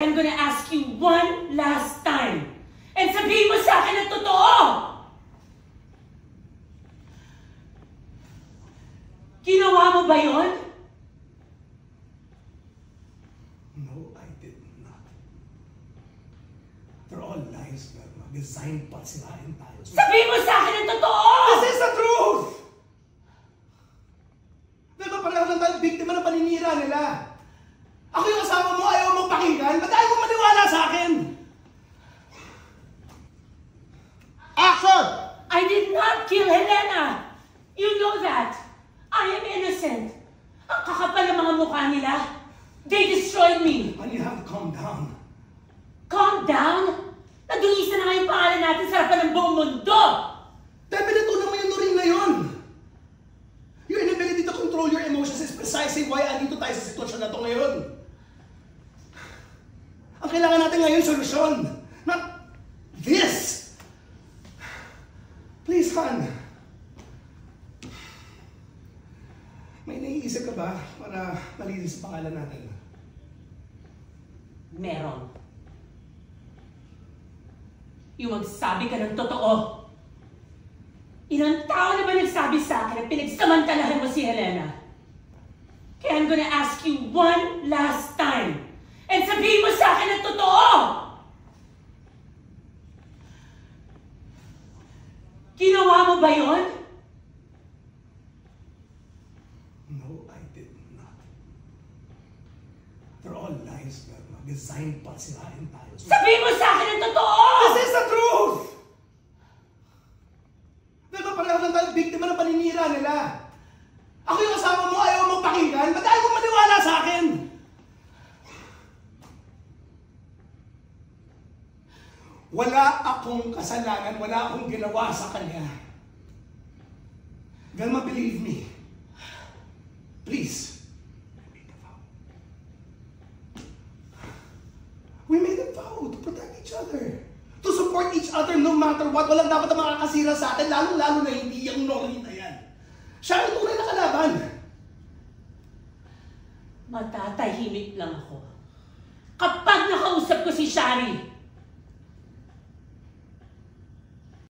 I'm gonna ask you one last time. And sabihin mo sa akin ang totoo! Ginawa mo ba yun? No, I did not. They're all lies, Velma. Designed pa sirain tayo. Sabihin mo sa akin ang totoo! This is the truth! Velma, pareho lang tayo biktima ng paninira nila. Ako yung asawa mo, ayaw mong pakinggan. Ba't ayaw mong maniwala sa akin? Action! I did not kill Helena! You know that! I am innocent! Ang kakapal ng mga mukha nila! They destroyed me! And you have to calm down. Calm down? Nadungisa na nga yung pangalan natin sa harapan ng buong mundo! Dahil pinatunan mo yung nuring na yun. Your inability to control your emotions is precisely why andito tayo sa sitwasyon na ito ngayon. Ang kailangan natin ngayon, solusyon. Not this! Please, Han. May naiisip ka ba para malinis sa pangalan natin? Meron. Yung magsabi ka ng totoo. Ilang tao na ba nagsabi sa akin at pinagsamantalahan mo si Helena? Kaya I'm gonna ask you one last time. And sabihin mo sa akin ang totoo! Ginawa mo ba yun? No, I did not. They're all lies, Velma. Designed pa sirain tayo. Sabihin mo sa akin ang totoo! This is the truth! Velma, pareho lang tayo biktima ng paninira nila. Ako yung asawa mo, ayaw mong pakinggan. Ba't ayaw mong maniwala sa akin? Wala akong kasalanan, wala akong ginawa sa kanya. Velma, believe me. Please. We made a vow to protect each other. To support each other no matter what. Walang dapat na makakasira sa atin, lalong-lalo na hindi yung Nori na yan. Siya ang tunay na kalaban. Matatahimik lang ako kapag nakausap ko si Shari.